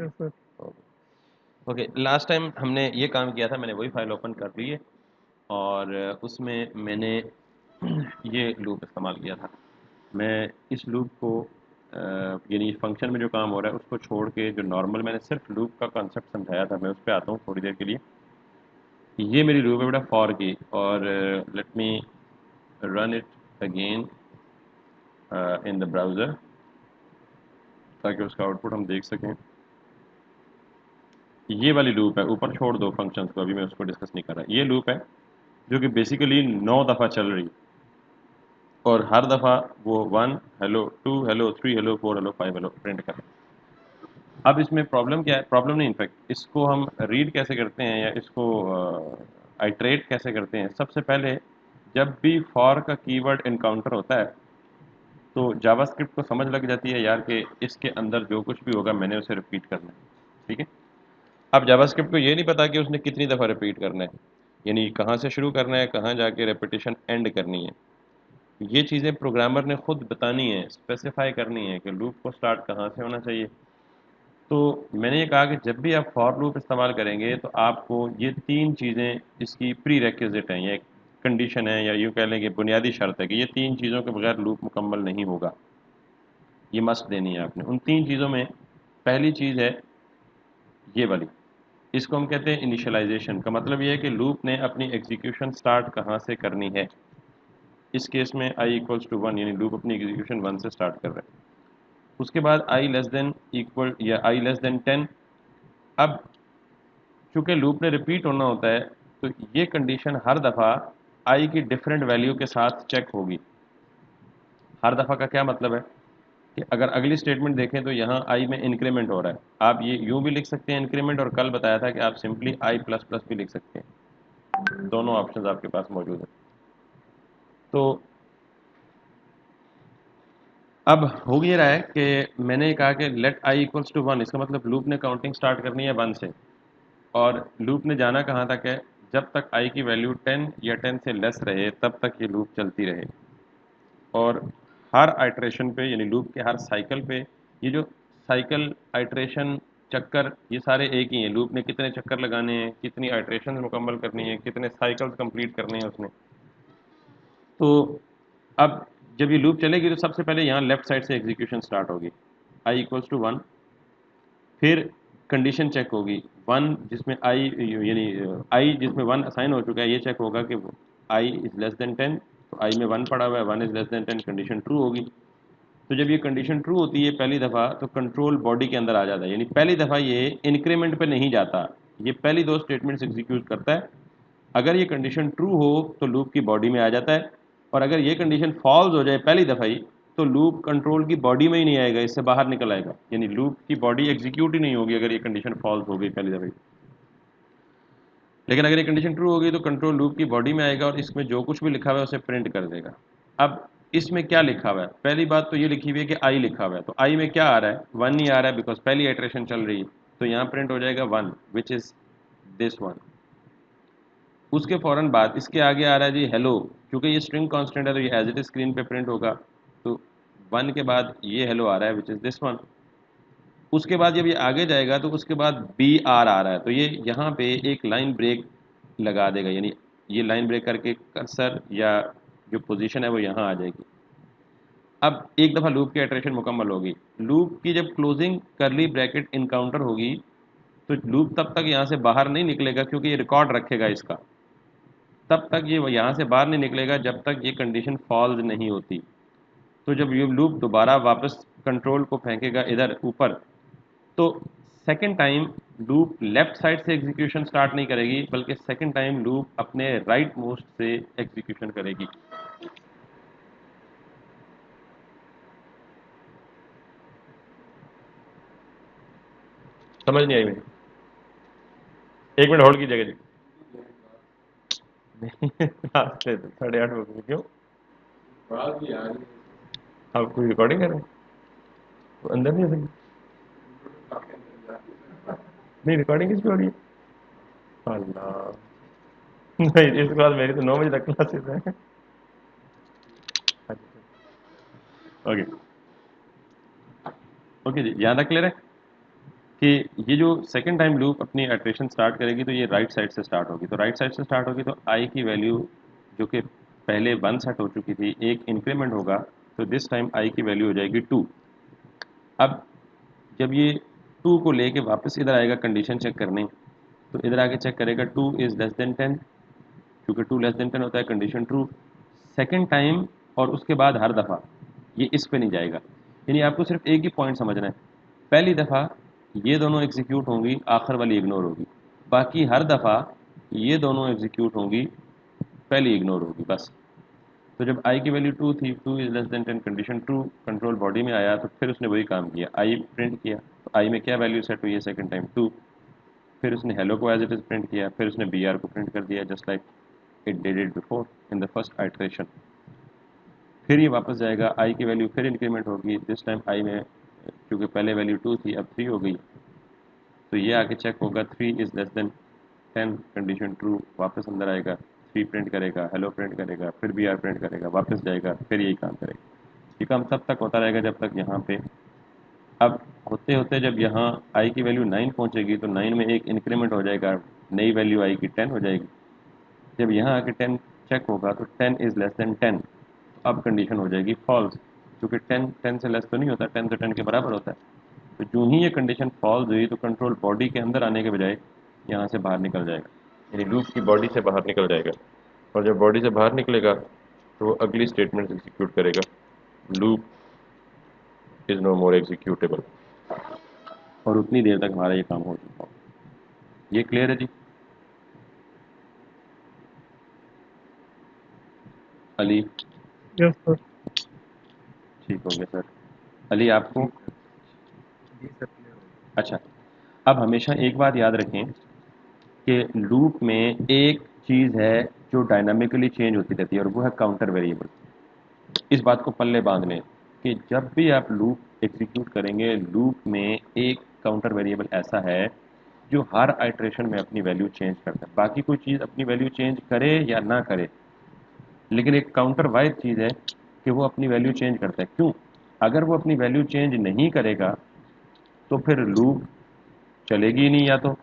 Yes sir. Okay, last time हमने ये काम किया था, मैंने वही फाइल ओपन कर ली है और उसमें मैंने ये लूप इस्तेमाल किया था। मैं इस लूप को यानी फंक्शन में जो काम हो रहा है उसको छोड़ के जो नॉर्मल मैंने सिर्फ लूप का कॉन्सेप्ट समझाया था, मैं उस पर आता हूँ थोड़ी देर के लिए। ये मेरी लूप है बेटा फॉर की, और let me run it again in the browser ताकि उसका आउटपुट हम देख सकें। ये वाली लूप है, ऊपर छोड़ दो फंक्शंस को, अभी मैं उसको डिस्कस नहीं कर रहा। ये लूप है जो कि बेसिकली 9 दफ़ा चल रही, और हर दफ़ा वो 1 hello, 2 hello, 3 hello, 4 hello, 5 hello print कर। अब इसमें प्रॉब्लम क्या है, प्रॉब्लम नहीं, इनफैक्ट इसको हम रीड कैसे करते हैं या इसको आइट्रेट कैसे करते हैं। सबसे पहले जब भी फॉर का कीवर्ड इनकाउंटर होता है तो जावास्क्रिप्ट को समझ लग जाती है यार कि इसके अंदर जो कुछ भी होगा मैंने उसे रिपीट करना है। ठीक है, अब जावास्क्रिप्ट को ये नहीं पता कि उसने कितनी दफ़ा रिपीट करना है, यानी कहाँ से शुरू करना है, कहाँ जाके रेपिटेशन एंड करनी है। ये चीज़ें प्रोग्रामर ने खुद बतानी है, स्पेसिफाई करनी है कि लूप को स्टार्ट कहाँ से होना चाहिए। तो मैंने ये कहा कि जब भी आप फॉर लूप इस्तेमाल करेंगे तो आपको ये 3 चीज़ें इसकी प्री रेक्विजिट हैं, ये कंडीशन है या यूँ कह लें कि बुनियादी शर्त है कि ये 3 चीज़ों के बगैर लूप मुकम्मल नहीं होगा। ये मस्ट देनी है आपने। उन 3 चीज़ों में पहली चीज़ है ये वाली, इसको हम कहते हैं इनिशियलाइजेशन। का मतलब ये है कि लूप ने अपनी एग्जीक्यूशन स्टार्ट कहाँ से करनी है। इस केस में i इक्वल्स टू 1, यानी लूप अपनी एग्जीक्यूशन 1 से स्टार्ट कर रहा है। उसके बाद i लेस देन इक्वल या i लेस देन 10। अब चूंकि लूप ने रिपीट होना होता है तो ये कंडीशन हर दफ़ा i की डिफरेंट वैल्यू के साथ चेक होगी। हर दफ़ा का क्या मतलब है कि अगर अगली स्टेटमेंट देखें तो यहाँ i में इंक्रीमेंट हो रहा है। आप ये यूँ भी लिख सकते हैं इंक्रीमेंट, और कल बताया था कि आप सिंपली i प्लस प्लस भी लिख सकते हैं। दोनों ऑप्शंस आपके पास मौजूद हैं। तो अब हो ये रहा है कि मैंने कहा कि लेट i इक्वल्स टू 1, इसका मतलब लूप ने काउंटिंग स्टार्ट करनी है 1 से, और लूप ने जाना कहाँ तक है, जब तक i की वैल्यू 10 या 10 से लेस रहे तब तक ये लूप चलती रहे। और हर आइट्रेशन पे यानी लूप के हर साइकिल पे, ये जो साइकिल आइट्रेशन चक्कर ये सारे एक ही हैं। लूप ने कितने चक्कर लगाने हैं, कितनी आइट्रेशन मुकम्मल करनी है, कितने साइकिल्स कंप्लीट करने हैं उसने। तो अब जब ये लूप चलेगी तो सबसे पहले यहाँ लेफ्ट साइड से एग्जीक्यूशन स्टार्ट होगी, i इक्वल्स टू 1। फिर कंडीशन चेक होगी 1 जिसमें i यानी i जिसमें 1 असाइन हो चुका है, ये चेक होगा कि i इज़ लेस देन 10, तो i में 1 पड़ा हुआ है, 1 is less than 10, condition true होगी। तो जब ये कंडीशन ट्रू होती है पहली दफ़ा तो कंट्रोल बॉडी के अंदर आ जाता है, यानी पहली दफ़ा ये इंक्रीमेंट पे नहीं जाता, ये पहली दो स्टेटमेंट्स एग्जीक्यूट करता है। अगर ये कंडीशन ट्रू हो तो लूप की बॉडी में आ जाता है, और अगर ये कंडीशन फॉल्स हो जाए पहली दफ़ा ही तो लूप कंट्रोल की बॉडी में ही नहीं आएगा, इससे बाहर निकल आएगा, यानी लूप की बॉडी एग्जीक्यूट ही नहीं होगी अगर ये कंडीशन फॉल्स हो गई पहली दफ़ा ही। लेकिन अगर ये कंडीशन ट्रू होगी तो कंट्रोल लूप की बॉडी में आएगा और इसमें जो कुछ भी लिखा हुआ है उसे प्रिंट कर देगा। अब इसमें क्या लिखा हुआ है, पहली बात तो ये लिखी हुई है कि आई लिखा हुआ है, तो आई में क्या आ रहा है, 1 ही आ रहा है बिकॉज पहली आइट्रेशन चल रही है, तो यहाँ प्रिंट हो जाएगा 1 विच इज़ दिस वन। उसके फ़ौरन बाद इसके आगे आ रहा है जी हेलो, क्योंकि ये स्ट्रिंग कांस्टेंट है तो ये एज इट इज स्क्रीन पे प्रिंट होगा। तो 1 के बाद ये हेलो आ रहा है विच इज़ दिस वन। उसके बाद जब ये आगे जाएगा तो उसके बाद बी आर आ रहा है, तो ये यहाँ पे एक लाइन ब्रेक लगा देगा, यानी ये लाइन ब्रेक करके कर्सर या जो पोजीशन है वो यहाँ आ जाएगी। अब एक दफ़ा लूप की इटरेशन मुकम्मल होगी, लूप की जब क्लोजिंग करली ब्रैकेट इनकाउंटर होगी तो लूप तब तक यहाँ से बाहर नहीं निकलेगा क्योंकि ये रिकॉर्ड रखेगा इसका। तब तक ये यहाँ से बाहर नहीं निकलेगा जब तक ये कंडीशन फॉल्स नहीं होती। तो जब ये लूप दोबारा वापस कंट्रोल को फेंकेगा इधर ऊपर, तो second time loop left side से एग्जीक्यूशन स्टार्ट नहीं करेगी बल्कि सेकंड टाइम लूप अपने राइट मोस्ट से एग्जीक्यूशन करेगी। समझ नहीं आई मेरी, एक मिनट होल्ड कीजिएगा जी। लास्ट ले 8:30 हो गए, क्यों आप कोई रिकॉर्डिंग कर रहे हैं तो अंदर नहीं आ सकती? नहीं, रिकॉर्डिंग किस पे हो रही है? अल्लाह, नहीं इसके बाद मेरी तो 9 बजे तक क्लासेस है। ओके, ओके जी, यहाँ तक क्लियर है? कि ये जो सेकंड टाइम लूप अपनी आइट्रेशन स्टार्ट करेगी तो ये राइट साइड से स्टार्ट होगी, तो राइट साइड से स्टार्ट होगी तो आई की वैल्यू जो कि पहले 1 सेट हो चुकी थी, एक इंक्रीमेंट होगा, तो दिस टाइम आई की वैल्यू हो जाएगी 2। अब जब ये 2 को लेके वापस इधर आएगा कंडीशन चेक करने, तो इधर आके चेक करेगा 2 इज़ लेस देन 10, क्योंकि 2 लेस देन 10 होता है, कंडीशन ट्रू। सेकंड टाइम और उसके बाद हर दफ़ा ये इस पे नहीं जाएगा, यानी आपको सिर्फ एक ही पॉइंट समझना है। पहली दफ़ा ये दोनों एग्जीक्यूट होंगी, आखिर वाली इग्नोर होगी, बाकी हर दफ़ा ये दोनों एग्जीक्यूट होंगी, पहली इग्नोर होगी बस। तो जब आई की वैल्यू 2 थी, 2 is less than 10, condition true, control body में आया, तो फिर उसने वही काम किया, आई प्रिंट किया। तो आई में क्या वैल्यू सेट हुई है सेकंड टाइम 2, फिर उसने हेलो को एज इट इज प्रिंट किया, फिर उसने बी आर को प्रिंट कर दिया just like it did it before in the first iteration. फिर ये वापस जाएगा, आई की वैल्यू फिर इंक्रीमेंट होगी, दिस टाइम आई में क्योंकि पहले वैल्यू 2 थी अब 3 हो गई, तो ये आके चेक होगा 3 is less than 10, condition true, वापस अंदर आएगा, 3 प्रिंट करेगा, हेलो प्रिंट करेगा, फिर बी आर प्रिंट करेगा, वापस जाएगा, फिर यही काम करेगा। ये काम तब तक होता रहेगा जब तक यहाँ पे, अब होते होते जब यहाँ आई की वैल्यू 9 पहुँचेगी तो 9 में एक इंक्रीमेंट हो जाएगा, नई वैल्यू आई की 10 हो जाएगी। जब यहाँ आके 10 चेक होगा तो 10 इज़ लेस देन 10, तो अब कंडीशन हो जाएगी फॉल्स, क्योंकि 10 10 से लेस तो नहीं होता, 10 तो 10 के बराबर होता है। तो जो ही ये कंडीशन फॉल्स हुई तो कंट्रोल बॉडी के अंदर आने के बजाय यहाँ से बाहर निकल जाएगा, यानी लूप की बॉडी से बाहर निकल जाएगा। और जब बॉडी से बाहर निकलेगा तो वो अगली स्टेटमेंट एग्जीक्यूट करेगा, loop is no more executable, और उतनी देर तक हमारा ये काम हो चुका हो। ये क्लियर है जी? अली? Yes sir. ठीक हो गया सर। अली आपको? जी सर क्लियर हो गया। अच्छा, अब हमेशा एक बात याद रखें कि लूप में एक चीज़ है जो डायनामिकली चेंज होती रहती है और वो है काउंटर वेरिएबल। इस बात को पल्ले बांध लें कि जब भी आप लूप एग्जीक्यूट करेंगे, लूप में एक काउंटर वेरिएबल ऐसा है जो हर आइट्रेशन में अपनी वैल्यू चेंज करता है। बाकी कोई चीज़ अपनी वैल्यू चेंज करे या ना करे, लेकिन एक काउंटर वाइज चीज़ है कि वो अपनी वैल्यू चेंज करता है। क्यों? अगर वो अपनी वैल्यू चेंज नहीं करेगा तो फिर लूप चलेगी ही नहीं। या तो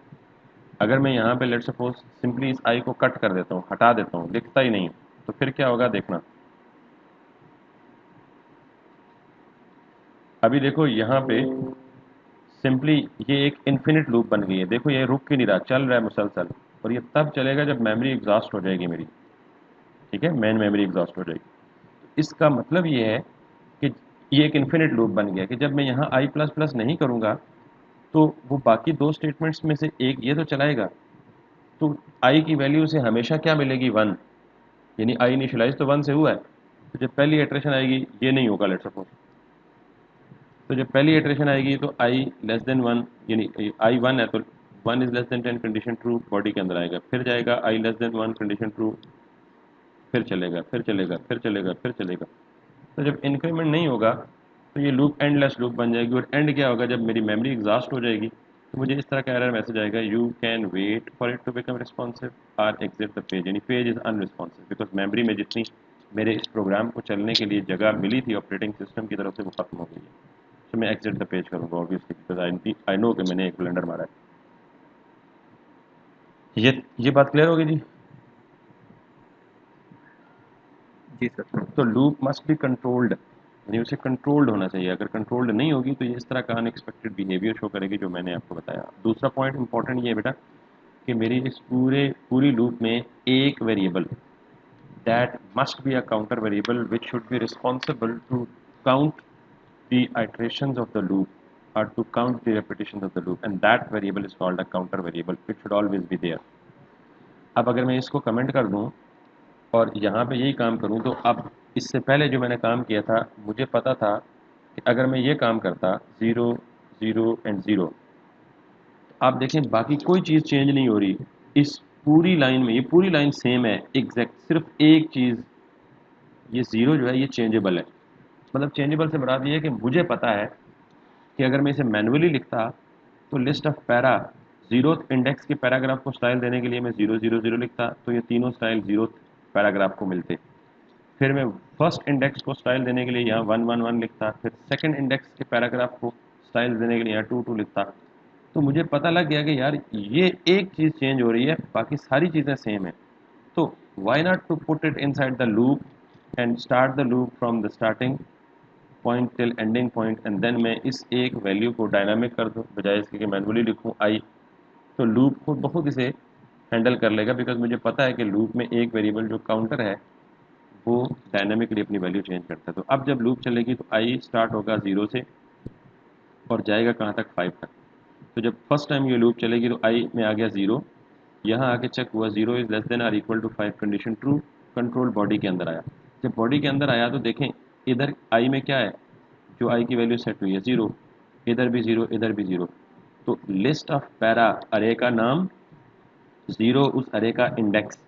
अगर मैं यहाँ पे लेट सपोज सिंपली इस आई को कट कर देता हूँ, हटा देता हूँ, लिखता ही नहीं, तो फिर क्या होगा देखना। अभी देखो यहाँ पे सिंपली ये एक इन्फिनिट लूप बन गई है, देखो ये रुक ही नहीं रहा, चल रहा है मुसलसल, और ये तब चलेगा जब मेमोरी एग्जॉस्ट हो जाएगी मेरी। ठीक है, मेन मेमोरी एग्जॉस्ट हो जाएगी। इसका मतलब ये है कि ये एक इन्फिनिट लूप बन गया कि जब मैं यहाँ आई प्लस प्लस नहीं करूँगा तो वो बाकी दो स्टेटमेंट्स में से एक ये तो चलाएगा, तो आई की वैल्यू से हमेशा क्या मिलेगी? 1, यानी आई इनिशियलाइज तो 1 से हुआ है, तो जब पहली इटरेशन आएगी ये नहीं होगा लेट सपोज, तो जब पहली इटरेशन आएगी तो आई लेस देन 1, यानी आई 1 है तो 1 is less than 10, condition true, body के अंदर आएगा, फिर जाएगा आई लेस देन 1, कंडीशन ट्रू, फिर चलेगा, फिर चलेगा, फिर चलेगा, फिर चलेगा। तो जब इंक्रीमेंट नहीं होगा तो ये लूप एंडलेस लूप बन जाएगी, और एंड क्या होगा? जब मेरी मेमोरी एग्जॉस्ट हो जाएगी तो मुझे इस तरह का एरर मैसेज आएगा, you can wait for it to become responsive और एग्जिट द पेज, यानी page is unresponsive because memory में जितनी मेरे इस प्रोग्राम को चलने के लिए जगह मिली थी ऑपरेटिंग सिस्टम की तरफ से वो खत्म हो गई है। तो मैं एग्जिट द पेज करूँगा ऑब्वियसली, बिकॉज आई नो कि मैंने एक ब्लंडर मारा है। ये बात क्लियर होगी जी? जी सर। तो लूप मस्ट बी कंट्रोल्ड, यानी उसे कंट्रोल्ड होना चाहिए। अगर कंट्रोल्ड नहीं होगी तो ये इस तरह का अनएक्सपेक्टेड बिहेवियर शो करेगी जो मैंने आपको बताया। दूसरा पॉइंट इंपॉर्टेंट ये है बेटा कि मेरी इस पूरी लूप में एक variable that must be a counter variable which should be responsible to count the iterations of the loop or to count the repetitions of the loop, and that variable is called a counter variable. It should always be there. अब अगर मैं इसको comment कर दूं और यहाँ पे यही काम करूँ, तो अब इससे पहले जो मैंने काम किया था मुझे पता था कि अगर मैं ये काम करता 0 0 एंड 0, आप देखें बाकी कोई चीज़ चेंज नहीं हो रही इस पूरी लाइन में, ये पूरी लाइन सेम है एग्जैक्ट, सिर्फ एक चीज़, ये 0 जो है ये चेंजेबल है। मतलब चेंजेबल से बता दिया कि मुझे पता है कि अगर मैं इसे मैनुअली लिखता तो list of para, zero index के पैराग्राफ को स्टाइल देने के लिए मैं 0 0 0 लिखता तो ये तीनों स्टाइल जीरो पैराग्राफ को मिलते। फिर मैं फर्स्ट इंडेक्स को स्टाइल देने के लिए यहाँ 1 1 1 लिखता, फिर सेकंड इंडेक्स के पैराग्राफ को स्टाइल देने के लिए यहाँ 2 2 लिखता, तो मुझे पता लग गया कि यार ये एक चीज़ चेंज हो रही है, बाकी सारी चीज़ें सेम है। तो why not to put it inside the loop and start the loop from the starting point till ending point, and then मैं इस एक वैल्यू को डायनामिक कर दूँ बजाय इसके कि मैनुअली लिखूँ आई। तो लूप खुद बहुत इसे हैंडल कर लेगा, बिकॉज मुझे पता है कि लूप में एक वेरिएबल जो काउंटर है वो डायनामिकली अपनी वैल्यू चेंज करता है। तो अब जब लूप चलेगी तो आई स्टार्ट होगा 0 से और जाएगा कहाँ तक, 5 तक। तो जब फर्स्ट टाइम ये लूप चलेगी तो आई में आ गया 0, यहाँ आके चेक हुआ 0 is less than or equal to 5, condition true, control body के अंदर आया। जब बॉडी के अंदर आया तो देखें इधर आई में क्या है, जो आई की वैल्यू सेट हुई है 0, इधर भी 0, इधर भी 0। तो लिस्ट ऑफ पैरा अरे का नाम, 0 उस अरे का इंडेक्स।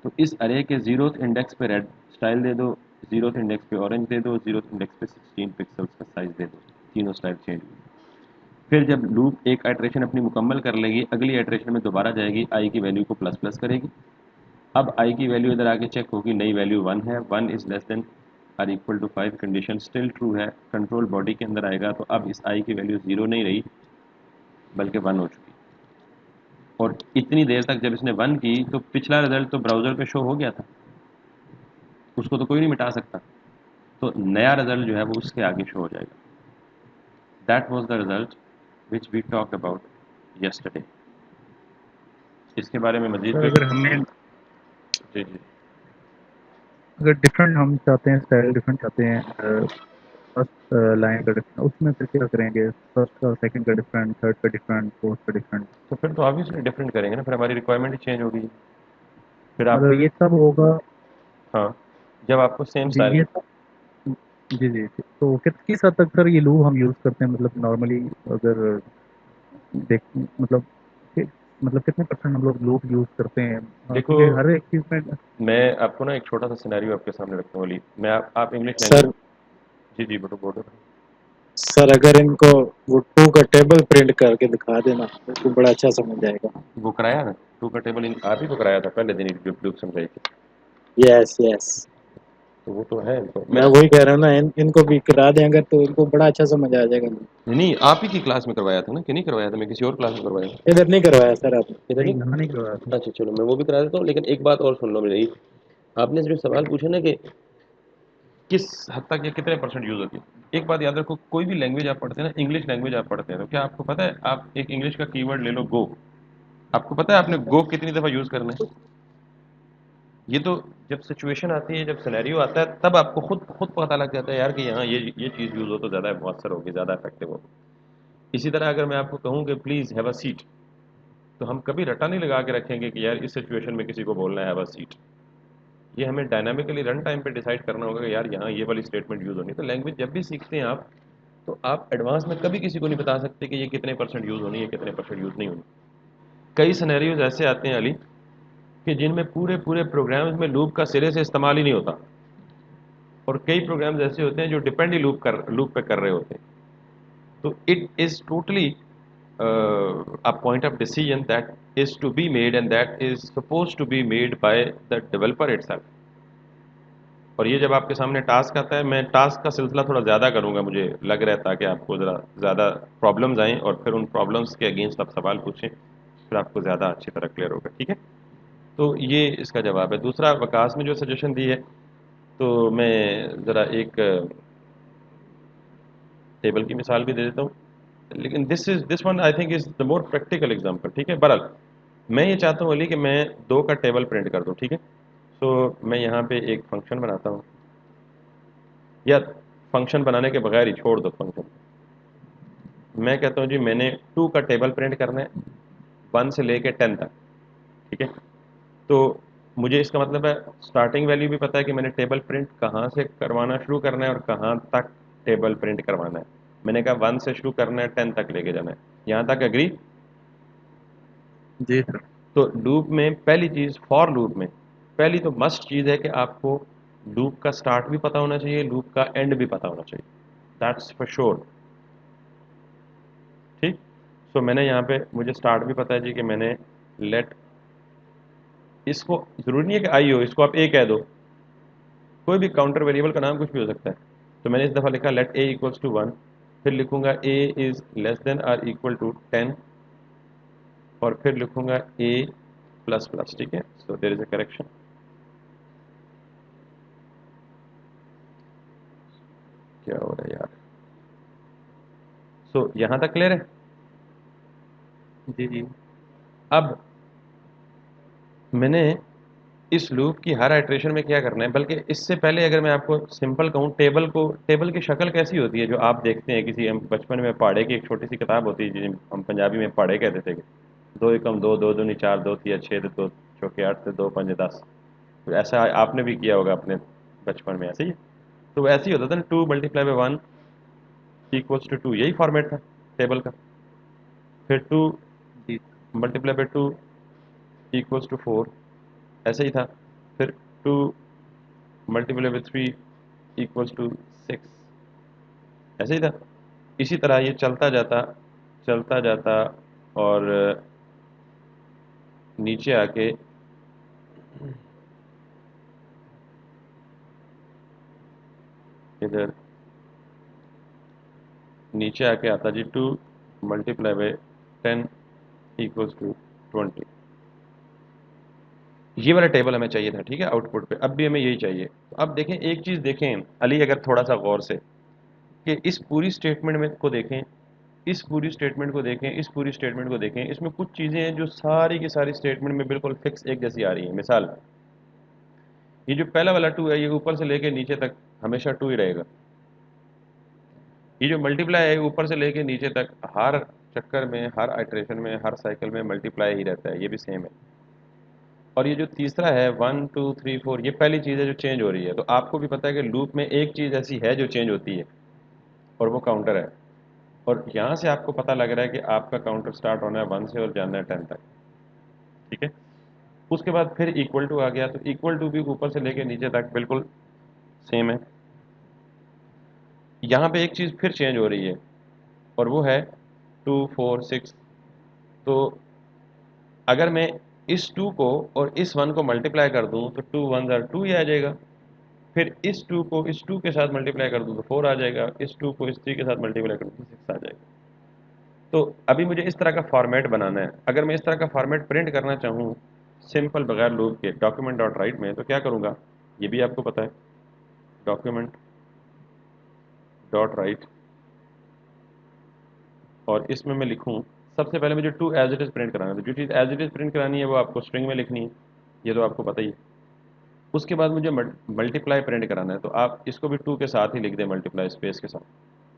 तो इस अरे के 0th इंडेक्स पे रेड स्टाइल दे दो, 0th इंडेक्स पे ऑरेंज दे दो, 0th इंडेक्स पे 16 पिक्सल्स का साइज दे दो। तीनों स्टाइल चेंज हुई। फिर जब लूप एक आइट्रेशन अपनी मुकम्मल कर लेगी, अगली आइट्रेशन में दोबारा जाएगी, आई की वैल्यू को प्लस प्लस करेगी। अब आई की वैल्यू इधर आके चेक होगी, नई वैल्यू 1 है, 1 is less than or equal to 5, condition still true है, कंट्रोल बॉडी के अंदर आएगा। तो अब इस आई की वैल्यू 0 नहीं रही बल्कि 1 हो चुकी। और इतनी देर तक जब इसने 1 की तो पिछला रिजल्ट तो ब्राउज़र पे शो हो गया था, उसको तो कोई नहीं मिटा सकता। तो नया रिजल्ट जो है वो उसके आगे शो हो जाएगा। That was the result which we talked about yesterday. इसके बारे में मजीद सर कोई? अगर हमें, जी जी। अगर डिफरेंट हम चाहते हैं, स्टाइल डिफरेंट चाहते हैं, फर्स्ट लाइन का डिफरेंट, उसमें फिर क्या करेंगे? फर्स्ट का सेकंड का डिफरेंट, थर्ड का डिफरेंट, फोर्थ का डिफरेंट, तो फिर तो ऑब्वियसली डिफरेंट करेंगे ना, फिर हमारी रिक्वायरमेंट ही चेंज होगी। फिर आपको मतलब ये सब होगा? हाँ, जब आपको सेम जी स्टाइल, ये सब, जी जी जी। तो किस हद तक सर ये लूप हम यूज़ करते हैं, मतलब नॉर्मली अगर देख, मतलब कि- मतलब कितने परसेंट हम लोग लूप यूज़ करते हैं? देखो क्योंकि हर एक चीज़ में। मैं आपको ना एक छोटा सा सिनेरियो आपके सामने रखता हूँ अली। मैं आप इंग्लिश लैंग्वेज, सर जी जी बोलो बोलो। सर अगर इनको वो टू का टेबल प्रिंट करके दिखा देना तो बड़ा अच्छा समझ जाएगा। वो कराया ना, टू का टेबल आप ही को कराया था पहले दिन यूट्यूब समझाई थी। यस यस, तो वो तो है इनको मैं मैंने, वही कह रहा हूँ ना, इनको भी करा दें अगर तो इनको बड़ा अच्छा समझ आ जाएगा। नहीं आप ही की क्लास में करवाया था ना कि नहीं करवाया था, मैं किसी और क्लास में करवाया था। इधर नहीं करवाया सर आपने? इधर नहीं, नहीं। यहाँ नहीं करवाया था। अच्छा चलो मैं वो भी करा देता हूँ, लेकिन एक बात और सुन लो मेरी। आपने जो सवाल पूछा ना कि किस हद तक ये कितने परसेंट यूज होती है, एक बात याद रखो, कोई भी लैंग्वेज आप पढ़ते हैं ना, इंग्लिश लैंग्वेज आप पढ़ते हैं तो क्या आपको पता है, आप एक इंग्लिश का कीवर्ड ले लो गो, आपको पता है आपने गो कितनी दफा यूज करना है? ये तो जब सिचुएशन आती है, जब सिनेरियो आता है, तब आपको खुद खुद पता लग जाता है यार कि यहाँ ये चीज़ यूज हो तो ज़्यादा मौसर होगी, ज़्यादा इफेक्टिव होगी। इसी तरह अगर मैं आपको कहूँ कि प्लीज़ हैव अ सीट, तो हम कभी रटा नहीं लगा के रखेंगे कि यार इस सिचुएशन में किसी को बोलना है हैव अ सीट। ये हमें डायनामिकली रन टाइम पे डिसाइड करना होगा कि यार यहाँ ये वाली स्टेटमेंट यूज़ होनी है। तो लैंग्वेज जब भी सीखते हैं आप, तो आप एडवांस में कभी किसी को नहीं बता सकते कि ये कितने परसेंट यूज़ होनी है, कितने परसेंट यूज़ नहीं होनी। कई सिनेरियोज ऐसे आते हैं अली कि जिनमें पूरे पूरे प्रोग्राम्स में लूप का सिरे से इस्तेमाल ही नहीं होता, और कई प्रोग्राम्स ऐसे होते हैं जो डिपेंड ही लूप पे कर रहे होते हैं। तो it is totally a point of decision that is to be made and that is supposed to be made by the developer itself। और ये जब आपके सामने टास्क आता है, मैं टास्क का सिलसिला थोड़ा ज़्यादा करूँगा मुझे लग रहा है, ताकि आपको ज़रा ज़्यादा प्रॉब्लम्स आएँ और फिर उन प्रॉब्लम्स के अगेंस्ट आप सवाल पूछें, फिर आपको ज़्यादा अच्छी तरह क्लियर होगा। ठीक है, तो ये इसका जवाब है। दूसरा, वकास ने जो सजेशन दी है, तो मैं ज़रा एक टेबल की मिसाल भी दे देता हूँ, लेकिन this one I think is the more practical example. ठीक है, बहरहाल मैं ये चाहता हूँ अली कि मैं 2 का टेबल प्रिंट कर दूँ। ठीक है, तो मैं यहाँ पे एक फंक्शन बनाता हूँ, या फंक्शन बनाने के बगैर ही छोड़ दो फंक्शन। मैं कहता हूँ जी मैंने 2 का टेबल प्रिंट करना है 1 से लेके 10 तक। ठीक है, तो मुझे इसका मतलब है स्टार्टिंग वैल्यू भी पता है कि मैंने टेबल प्रिंट कहाँ से करवाना शुरू करना है और कहाँ तक टेबल प्रिंट करवाना है। मैंने कहा 1 से शुरू करना है 10 तक लेके जाना है, यहाँ तक एग्री? जी सर। तो लूप में पहली चीज़, फॉर लूप में पहली तो मस्ट चीज़ है कि आपको लूप का स्टार्ट भी पता होना चाहिए, लूप का एंड भी पता होना चाहिए, दैट्स फॉर श्योर। ठीक, सो मैंने यहाँ पे मुझे स्टार्ट भी पता है जी कि मैंने लेट, इसको ज़रूरी नहीं है कि आई हो, इसको आप ए कह दो, कोई भी काउंटर वेरिएबल का नाम कुछ भी हो सकता है। तो मैंने इस दफ़ा लिखा लेट ए इक्वल्स टू 1, फिर लिखूंगा a is less than or equal to 10 और फिर लिखूंगा a प्लस प्लस, ठीक है। So there is a correction. क्या हो रहा है यार? सो यहां तक क्लियर है। जी, जी। अब मैंने इस लूप की हर आइट्रेशन में क्या करना है, बल्कि इससे पहले अगर मैं आपको सिंपल कहूँ, टेबल की शक्ल कैसी होती है जो आप देखते हैं किसी, हम बचपन में पढ़े की एक छोटी सी किताब होती है जिसे हम पंजाबी में पढ़े कहते थे, दो एकम दो, दो दूनी चार, दो तिया छः, दो चौके आठ, दो पंजे 10। तो ऐसा आपने भी किया होगा अपने बचपन में, ऐसे ही। तो ऐसे ही होता था ना, 2 × 1 इक्वल्स टू 2, यही फॉर्मेट था टेबल का। फिर जी,2 × 2 इक्वल्स टू 4, ऐसे ही था। फिर 2 × 3 इक्वल्स टू 6, ऐसे ही था। इसी तरह ये चलता जाता और नीचे आके इधर नीचे आके आता जी 2 × 10 इक्वल्स टू 20। ये वाला टेबल हमें चाहिए था, ठीक है, आउटपुट पे। अब भी हमें यही चाहिए। तो अब देखें, एक चीज़ देखें अली, अगर थोड़ा सा गौर से, कि इस पूरी स्टेटमेंट में को देखें, इस पूरी स्टेटमेंट को देखें, इस पूरी स्टेटमेंट को देखें, इसमें कुछ चीज़ें हैं जो सारी की सारी स्टेटमेंट में बिल्कुल फिक्स एक जैसी आ रही हैं। मिसाल, ये जो पहला वाला 2 है, ये ऊपर से लेके नीचे तक हमेशा 2 ही रहेगा। ये जो मल्टीप्लाई है ऊपर से लेके नीचे तक, हर चक्कर में, हर आइट्रेशन में, हर साइकिल में मल्टीप्लाई ही रहता है, ये भी सेम है। और ये जो तीसरा है 1 2 3 4, ये पहली चीज़ है जो चेंज हो रही है। तो आपको भी पता है कि लूप में एक चीज़ ऐसी है जो चेंज होती है, और वो काउंटर है। और यहाँ से आपको पता लग रहा है कि आपका काउंटर स्टार्ट होना है 1 से और जाना है 10 तक, ठीक है। उसके बाद फिर इक्वल टू आ गया, तो इक्वल टू भी ऊपर से लेके नीचे तक बिल्कुल सेम है। यहाँ पे एक चीज़ फिर चेंज हो रही है, और वो है 2 4 6। तो अगर मैं इस 2 को और इस 1 को मल्टीप्लाई कर दूं तो 2 1 ज़ार 2 ही आ जाएगा। फिर इस 2 को इस 2 के साथ मल्टीप्लाई कर दूं तो 4 आ जाएगा। इस 2 को इस 3 के साथ मल्टीप्लाई कर दूं तो 6 आ जाएगा। तो अभी मुझे इस तरह का फॉर्मेट बनाना है। अगर मैं इस तरह का फॉर्मेट प्रिंट करना चाहूँ सिंपल बगैर लूप के डॉक्यूमेंट डॉट राइट में, तो क्या करूँगा, ये भी आपको पता है, डॉक्यूमेंट डॉट राइट, और इसमें मैं लिखूँ, सबसे पहले मुझे 2 एज इट इज़ प्रिंट कराना है। तो जो चीज़ एज इट इज़ प्रिंट करानी है वो आपको स्ट्रिंग में लिखनी है, ये तो आपको पता ही है। उसके बाद मुझे मल्टीप्लाई प्रिंट कराना है, तो आप इसको भी 2 के साथ ही लिख दें, मल्टीप्लाई स्पेस के साथ,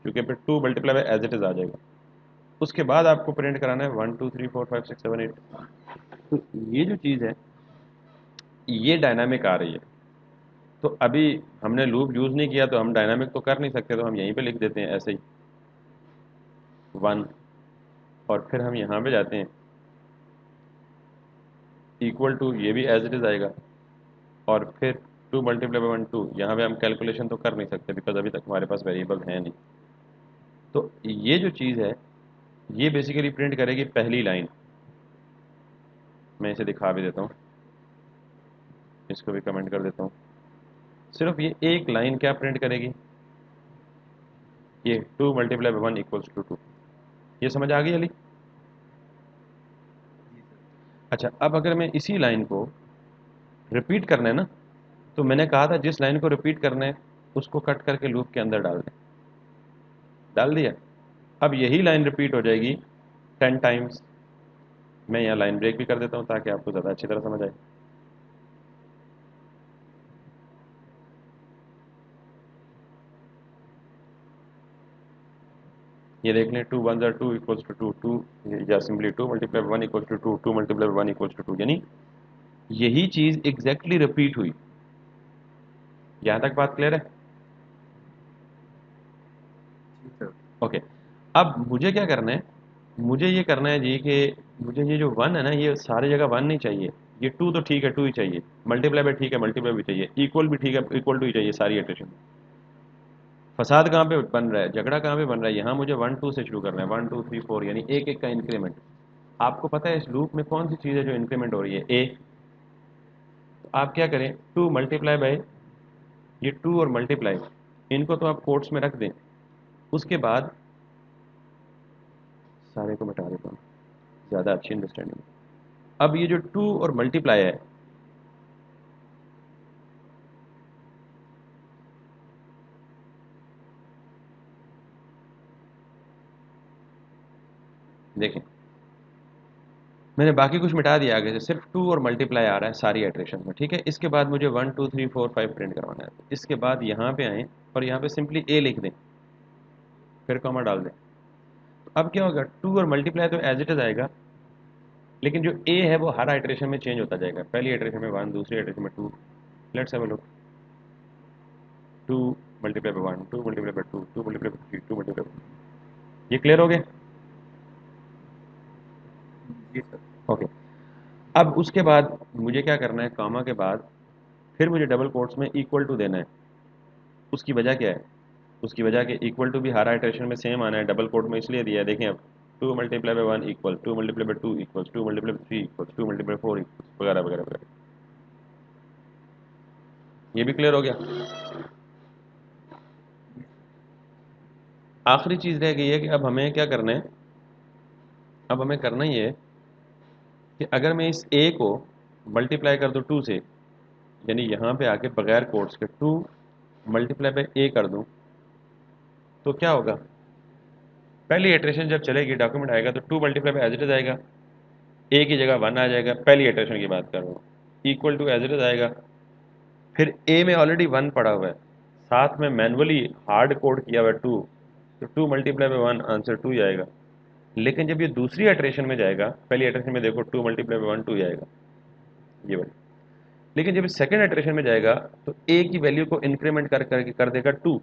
क्योंकि फिर 2 multiply by as it is आ जाएगा। उसके बाद आपको प्रिंट कराना है 1 2 3 4 5 6 7 8। तो ये जो चीज़ है ये डायनामिक आ रही है। तो अभी हमने लूप यूज़ नहीं किया तो हम डायनामिक तो कर नहीं सकते, तो हम यहीं पे लिख देते हैं ऐसे ही 1, और फिर हम यहाँ पे जाते हैं इक्वल टू, ये भी एज इट इज़ आएगा, और फिर 2 मल्टीप्लाई बाय 1 2। यहाँ पे हम कैलकुलेशन तो कर नहीं सकते बिकॉज अभी तक हमारे पास वेरिएबल है नहीं। तो ये जो चीज़ है ये बेसिकली प्रिंट करेगी पहली लाइन। मैं इसे दिखा भी देता हूँ, इसको भी कमेंट कर देता हूँ। सिर्फ ये एक लाइन क्या प्रिंट करेगी, ये 2 मल्टीप्लाई बाय 1 इक्वल्स टू 2। ये समझ आ गई अली? जी सर। अच्छा, अब अगर मैं इसी लाइन को रिपीट करना है ना, तो मैंने कहा था जिस लाइन को रिपीट करना है उसको कट करके लूप के अंदर डाल दें, डाल दिया। अब यही लाइन रिपीट हो जाएगी 10 टाइम्स। मैं यहाँ लाइन ब्रेक भी कर देता हूँ ताकि आपको ज़्यादा अच्छी तरह समझ आए। ये देख लें, 2 1 ज़ार 2 इक्वल्स टू 2, 2 या simply 2 multiply 1 equals to 2, 2 multiply 1 equals to 2, यानी यही चीज़ एग्जैक्टली रिपीट हुई। यहाँ तक बात क्लियर है? जी सर। ओके। अब मुझे क्या करना है, मुझे ये करना है जी कि मुझे ये जो 1 है ना, ये सारी जगह 1 नहीं चाहिए। ये 2 तो ठीक है, 2 ही चाहिए। मल्टीप्लाई बाय ठीक है, मल्टीप्लाई भी चाहिए। इक्वल भी ठीक है, इक्वल टू ही चाहिए सारी इटरेशन में। फसाद कहाँ पे बन रहा है, झगड़ा कहाँ पे बन रहा है, यहाँ मुझे 1 2 से शुरू करना है, 1 2 3 4, यानी एक एक का इंक्रीमेंट। आपको पता है इस लूप में कौन सी चीज़ है जो इंक्रीमेंट हो रही है, ए। तो आप क्या करें, 2 मल्टीप्लाई बाय, ये 2 और मल्टीप्लाई, इनको तो आप कोट्स में रख दें। उसके बाद सारे को मिटा देता हूँ ज़्यादा अच्छी अंडरस्टैंडिंग। अब ये जो टू और मल्टीप्लाई है, देखें मैंने बाकी कुछ मिटा दिया आगे से, सिर्फ टू और मल्टीप्लाई आ रहा है सारी इटरेशन में, ठीक है। इसके बाद मुझे 1 2 3 4 5 प्रिंट करवाना है। इसके बाद यहाँ पे आए और यहाँ पे सिंपली ए लिख दें, फिर कॉमा डाल दें। अब क्या होगा, टू और मल्टीप्लाई तो एज इट इज आएगा, लेकिन जो ए है वो हर आइटरेशन में चेंज होता जाएगा। पहली आइटरेशन में 1, दूसरी आइटरेशन में 2। Let's have a look, 2 multiply bye 1, 2 multiply by 2, 2 multiply bye 3, 2 multiply bye, ये क्लियर हो गया? जी सर। ओके। अब उसके बाद मुझे क्या करना है, कॉमा के बाद फिर मुझे डबल कोट्स में इक्वल टू देना है। उसकी वजह क्या है, उसकी वजह कि इक्वल टू भी हर आइटरेशन में सेम आना है। डबल कोट में इसलिए दिया है, देखें अब 2 multiply bye 1 equal, 2 multiply by 2 equal, 2 multiply bye 3 equal, 2 multiply bye 4 equal, वगैरह वगैरह वगैरह। ये भी क्लियर हो गया? आखिरी चीज़ रह गई है कि अब हमें क्या करना है। अब हमें करना ही है कि अगर मैं इस ए को मल्टीप्लाई कर दूं 2 से, यानी यहाँ पे आके बगैर कोट्स के 2 मल्टीप्लाई बाय ए कर दूं, तो क्या होगा, पहली इटरेशन जब चलेगी डॉक्यूमेंट आएगा तो 2 multiply by as it is आएगा, ए की जगह 1 आ जाएगा। पहली इटरेशन की बात कर रहा हूँ। Equal to as it is आएगा, फिर ए में ऑलरेडी 1 पड़ा हुआ है, साथ में मैनुअली हार्ड कोड किया हुआ है 2, तो 2 मल्टीप्लाई बाय 1 आंसर 2 ही आएगा। लेकिन जब ये दूसरी इटरेशन में जाएगा, पहली इटरेशन में देखो 2 मल्टीप्लाई बाय 1 2 ही आएगा, ये वाली। लेकिन जब सेकंड इटरेशन में जाएगा तो ए की वैल्यू को इंक्रीमेंट कर करके कर देगा 2,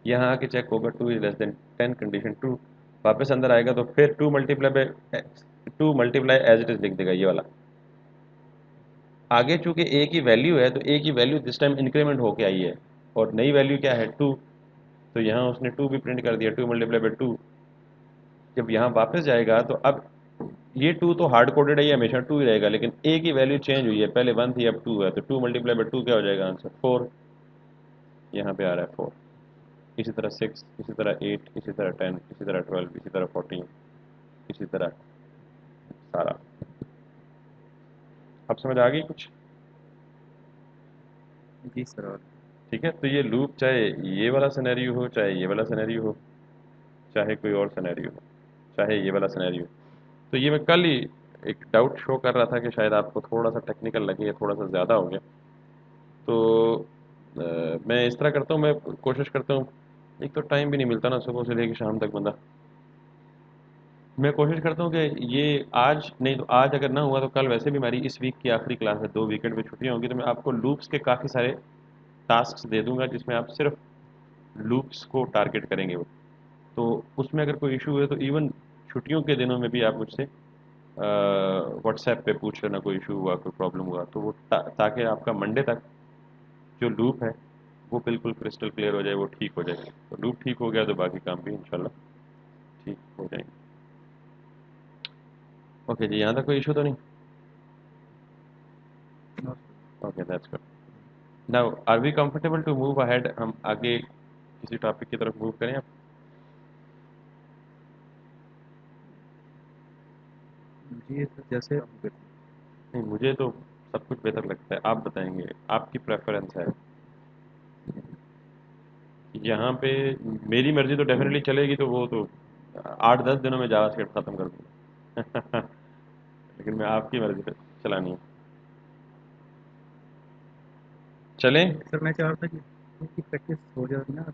यहाँ आके चेक होगा 2 is less than 10, condition true, वापस अंदर आएगा तो फिर 2 multiply by 2 multiply as it is लिख देगा, ये वाला। आगे चूंकि ए की वैल्यू है तो ए की वैल्यू दिस टाइम इंक्रीमेंट होके आई है, और नई वैल्यू क्या है 2, तो यहाँ उसने 2 भी प्रिंट कर दिया, 2 मल्टीप्लाई बाय 2। जब यहाँ वापस जाएगा तो अब ये 2 तो हार्ड कोडेड है, ये हमेशा 2 ही रहेगा, लेकिन ए की वैल्यू चेंज हुई है, पहले 1 थी अब 2 है, तो 2 मल्टीप्लाई बाय 2 क्या हो जाएगा आंसर 4, यहाँ पे आ रहा है 4। इसी तरह 6, इसी तरह 8, इसी तरह 10, इसी तरह 12, इसी तरह 14, इसी तरह सारा। अब समझ आ गई कुछ? जी सर। और ठीक है, तो ये लूप चाहे ये वाला सिनेरियो हो, चाहे ये वाला सिनेरियो हो, चाहे कोई और सिनेरियो हो, चाहे ये वाला सिनेरियो, तो ये मैं कल ही एक डाउट शो कर रहा था कि शायद आपको थोड़ा सा टेक्निकल लगे, थोड़ा सा ज़्यादा हो गया। तो मैं इस तरह करता हूँ, मैं कोशिश करता हूँ, एक तो टाइम भी नहीं मिलता ना सुबह से लेकर शाम तक बंदा, मैं कोशिश करता हूँ कि ये आज नहीं तो आज अगर ना हुआ तो कल, वैसे भी हमारी इस वीक की आखिरी क्लास है, 2 वीकेंड में छुट्टियाँ होंगी, तो मैं आपको लूप्स के काफ़ी सारे टास्क दे दूंगा जिसमें आप सिर्फ लूप्स को टारगेट करेंगे वो। तो उसमें अगर कोई इशू है तो इवन छुट्टियों के दिनों में भी आप मुझसे व्हाट्सएप पे पूछ लेना, कोई इशू हुआ, कोई प्रॉब्लम हुआ तो वो ताकि आपका मंडे तक जो लूप है वो बिल्कुल क्रिस्टल क्लियर हो जाए, वो ठीक हो जाए। तो लूप ठीक हो गया तो बाकी काम भी इंशाल्लाह ठीक हो जाएंगे। ओके जी, यहाँ तक कोई इशू तो नहीं? Okay, that's good. Now are we comfortable to move ahead, हम आगे किसी टॉपिक की तरफ मूव करें आप? जी सर, जैसे नहीं, मुझे तो सब कुछ बेहतर लगता है, आप बताएंगे, आपकी प्रेफरेंस है। यहाँ पे मेरी मर्जी तो डेफिनेटली चलेगी, तो वो तो 8 10 दिनों में जावास्क्रिप्ट खत्म कर दूंगा लेकिन मैं आपकी मर्जी पे चलानी है। चलें? सर मैं चाह रहा था कि प्रैक्टिस हो जाए ना।